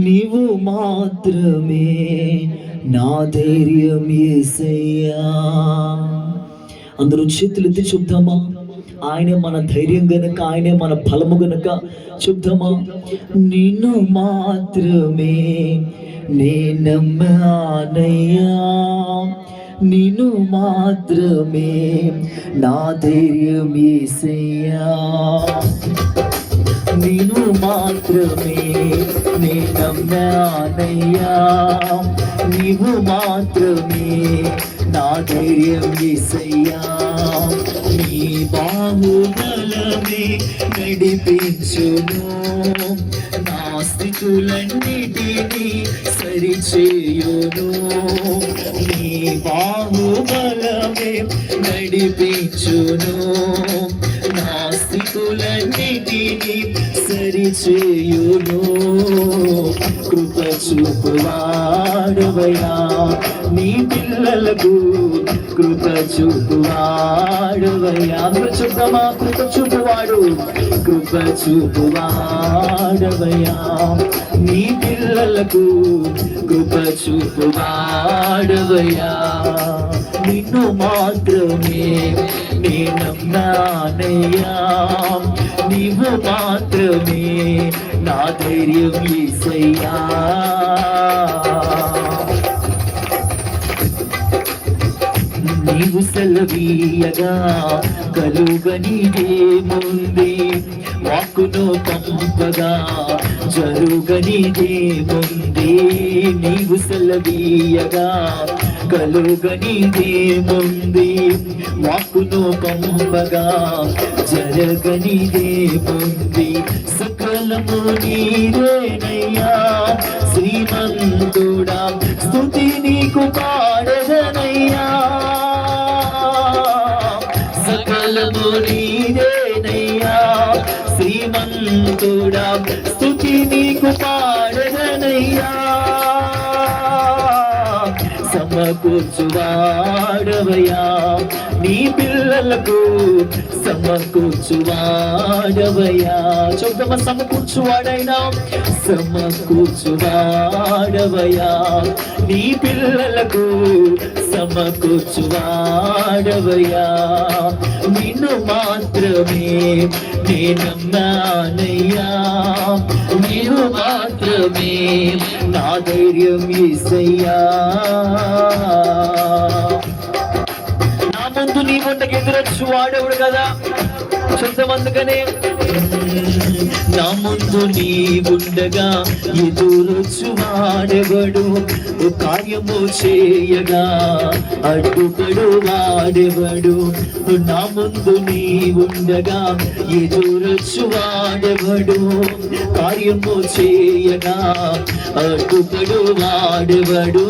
నీవు మాత్రమే నా ధైర్యం యేసయ్యా. అందరూ చేతులు ఎత్తి చెప్తామా? ఆయనే మన ధైర్యం గనుక, ఆయనే మన బలము గనుక చెప్తామా? నిన్ను మాత్రమే నే నమ్మానయ్యా, నిన్ను మాత్రమే నా ధైర్యం యేసయ్యా. నిన్ను మాత్రమే నే నమ్మానయ్యా, నీవు మాత్రమే నా ధైర్యం యేసయ్యా. నీ బాహుబలమే నడిపించును, నా స్థితులన్నిటినీ సరిచేయును. నీ బాహుబలమే నడిపించును, నా స్థితులన్నిటినీ సరిచేయును. కృప చూపువాడవయ్యా, నీ పిల్లలకు కృప చూపువాడవయ్యా. చూద్దామా? కృప చూపువాడు, కృప చూపువాడవయ్యా, నీ పిల్లలకు కృప చూపువాడవయ్యా. నిన్ను మాత్రమే నే నమ్మానయ్యా, నీవు మాత్రమే నా ధైర్యం యేసయ్యా. నీవు సెలవీయగా కలుగనిదేముంది, వాక్కును పంపగా జరుగనిదేముంది. నీవు సెలవీయగా కలుగనిదేముంది, వాక్కును పంపగా జరగనిదేముంది. సకలము నీవేనయ్యా శ్రీమంతుడా, స్తుతి నీకు పాడదనయ్యా. సకలము నీవేనయ్యా శ్రీమంతుడా, స్తుతి నీకు పాడదనయ్యా. సమకూర్చువాడవయ్యా, నీ పిల్లలకు సమకూర్చువాడవయ్యా. చూద్దామ? సమకూర్చువాడైనా సమకూర్చువాడవయ్యా, నీ పిల్లలకు సమకూర్చువాడవయ్యా. నిన్ను మాత్రమే నే నమ్మానయ్యా, నీవు మాత్రమే నా ధైర్యం యేసయ్యా. నా ముందు నీ ముందుకు ఎదురొచ్చు వాడేవాడు కదా. చూద్దాం? అందుకనే నా ముందు నీ ఉండగా ఎదురొచ్చు వాడెవడు, కార్యము చేయగా అడ్డుపడు వాడెవడు. నా ముందు నీ ఉండగా ఎదురొచ్చు వాడెవడు, కార్యము చేయగా అడ్డుపడు వాడెవడు.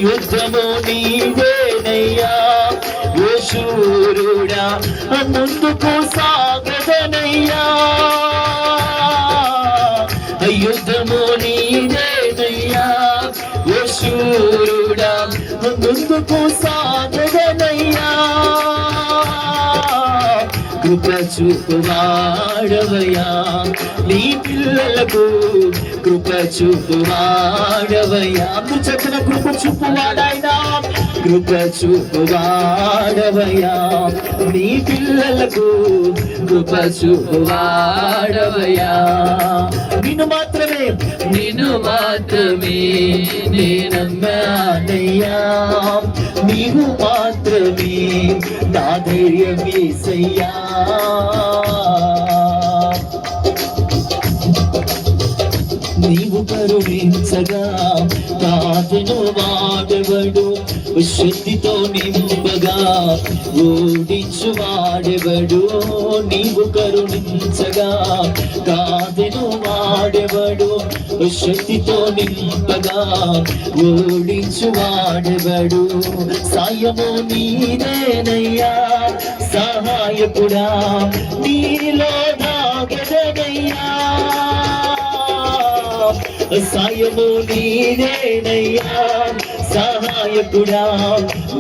యుద్ధము నీవేనయ్యా యేషూరుడా, ముందుకు సాగదనయ్యా. యుద్ధము నీవేనయ్యా యేషూరుడా, ముందుకు సాగదనయ్యా. కృప చూపువాడవయ్యా, నీ పిల్లలకు కృప చూపువాడవయ్యా. చక్కన కృప చూపువాడైనా, కృప చూపువాడవయ్యా, నీ పిల్లలకు కృప చూపువాడవయ్యా. నిన్ను మాత్రమే నే నమ్మానయ్యా, నీవు మాత్రమే నా ధైర్యం యేసయ్యా. నీవు కరుణించగా కాదును వాడెవడు, శక్తితో నింపగా ఓడించు వాడెవడు. నీవు కరుణించగా కాదును వాడెవడు, శక్తితో నింపగా ఓడించు వాడెవడు. సాయము నీదేనయ్యా సహాయకుడా, నీలో నాగదనయ్యా. సాయము నీదేనయ్యా సహాయకుడా,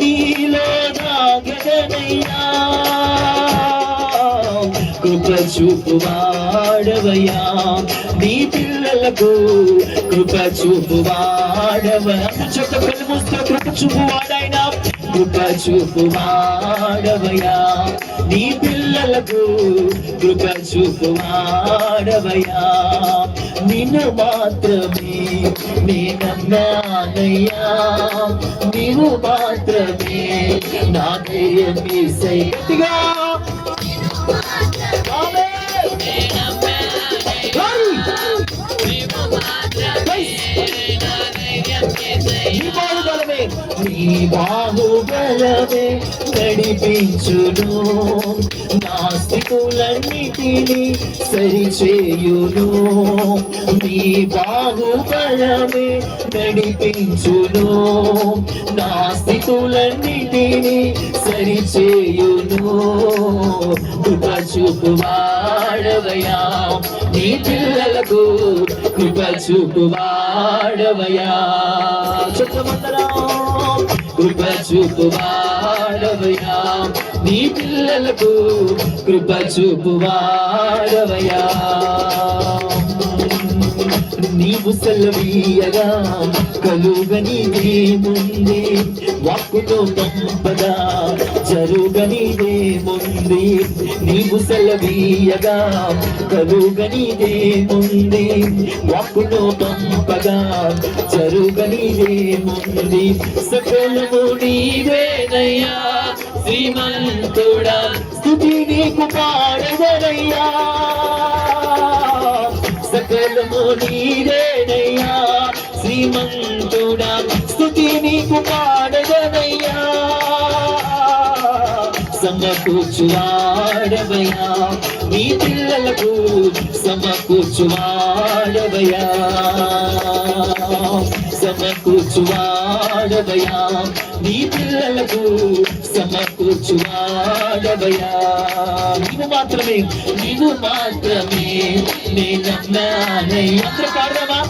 నీలో నాగదనయ్యా. కృప చూపువాడవయ్యా నీ పిల్లలకు కృప చూపువాడవయ్యా చెత్త కళ్ళు మూస్తే కృప చూపువాడైనా కృప చూపువాడవయ్యా నీ పిల్లలకు కృప చూపువాడవయ్యా నిన్ను మాత్రమే నేనమ్మానయ్యా నీవు మాత్రమే నా ధైర్యం యేసయ్యా నీ బాహుబలమే నడిపించును నా స్థితులన్నిటినీ సరిచేయును నీ బాహుబలమే నడిపించును నా స్థితులన్నిటినీ సరిచేయును కృప చూపువాడవయ్యా నీ పిల్లలకు కృప చూపువాడవయ్యా చుట్టమందరా కృప చూపువాడవయ్యా నీ పిల్లలకు కృప చూపువాడవయ్యా నీవు సెలవీయగా కలుగనిదే ముందే వాక్కుతో పంపగా జరుగనిదే ముందే నీవు సెలవీయగా కలుగనిదే ముందే వాక్కుతో పంపగా జరుగనిదే ముందే సకలము నీవేనయ్యా శ్రీమంతుడా స్తుతి నీకు పాడదనయ్యా సకలము నీవేనయ్యా శ్రీమంతుడా స్తుతి నీకు పాడదనయ్యా సమకూర్చువాడవయ్యా నీ పిల్లలకు సమకూర్చువాడవయ్యా సమకూర్చువాడవయ్యా నీ పిల్లలకు సమకూర్చువాడవయ్యా నీవు మాత్రమే నేనమ్మానయ్యా అందరూ పాడదామా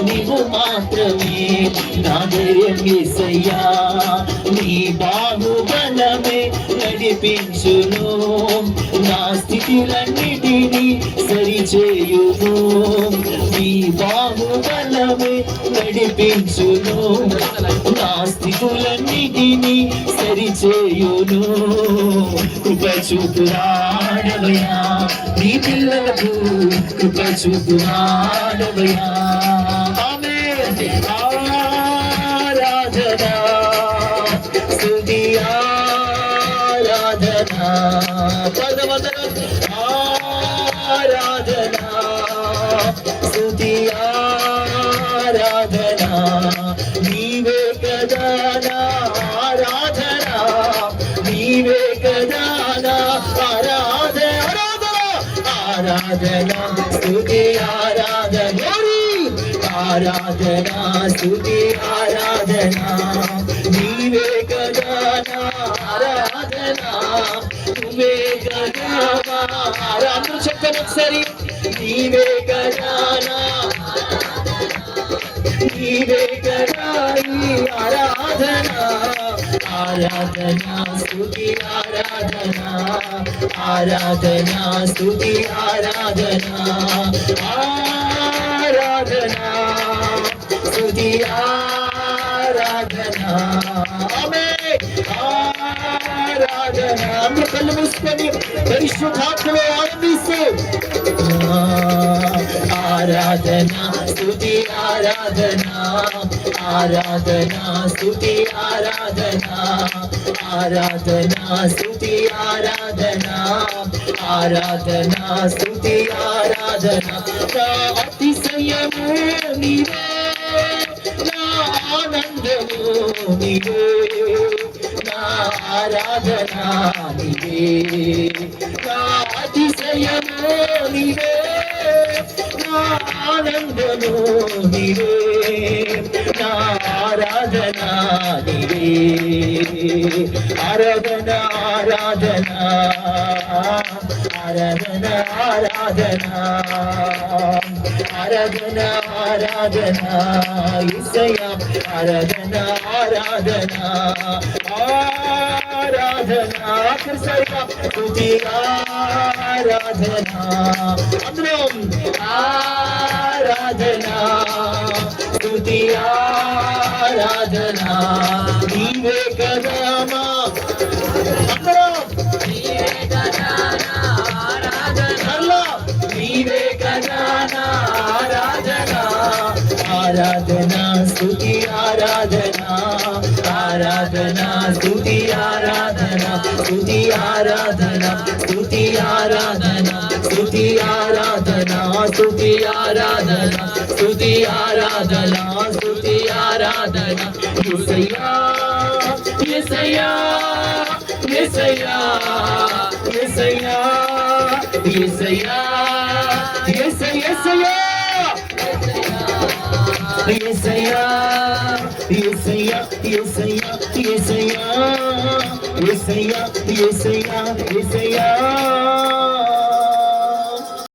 నీవు మాత్రమే నా ధైర్యం యేసయ్యా నీ బాహుబలమే నడిపించును నా స్థితులన్నిటినీ సరిచేయును నీ బాహుబలమే నడిపించును నా స్థితులన్నిటినీ సరిచేయును కృప చూపువాడవయ్యా నీ పిల్లలకు కృప చూపువాడవయ్యా ఆరాధనా స్తుతి ఆరాధనా ఆరాధనా స్తుతి ఆరాధనా నీవే కదా నా ఆరాధనా నీవే కదా నా ఆరాధనా స్తుతి ఆరాధనా ఆరాధనా స్తుతి ఆరాధనా నీవే కదా నా ఆరాధనా నువ్వే కదా అందరూ చెప్పండి ఒకసారి నీవే కదా నా నీవే కదా ఈ ఆరాధనా ఆరాధనా స్తుతి ఆరాధనా ఆరాధనా స్తుతి ఆరాధనా ఆరాధనా స్తుతి ఆరాధనా ఆమేన్ ఆరాధనా అందరూ కళ్ళు మూసుకొని పరిశుద్ధాత్మలో ఆనందిస్తూ ఆరాధనా స్తుతి ఆరాధనా ఆరాధనా స్తుతి ఆరాధనా ఆరాధనా స్తుతి ఆరాధనా ఆరాధనా స్తుతి ఆరాధనా నా అతిశయము నీవే నా ఆనందము నీవే నా ఆరాధనా నీవే నా అతిశయము నీవే నా ఆనందము నీవే నా ఆరాధనా నీవే ఆరాధనా ఆరాధనా ఆరాధన ఆరాధన ఆరాధన ఆరాధన యేసయ్యా ఆరాధన ఆరాధన ఆరాధన కృష్ణయ్యా స్తుతి ఆరాధన అందరం ఆరాధన స్తుతి ఆరాధన నీవే కదా మా అందరం నీవే కదా నా ఆరాధన నీవే కదా నా ఆరాధన ఆరాధన స్తుతి ఆరాధన ఆరాధన స్తుతి ఆరాధన స్తుతి ఆరాధన స్తుతి ఆరాధన స్తుతి ఆరాధన స్తుతి ఆరాధన స్తుతి ఆరాధన స్తుతి ఆరాధన యేసయ్యా యేసయ్యా యేసయ్యా యేసయ్యా యేసయ్యా యేసయ్యా యేసయ్యా యేసయ్యా యేసయ్యా యేసయ్యా యేసయ్యా యేసయ్యా యేసయ్యా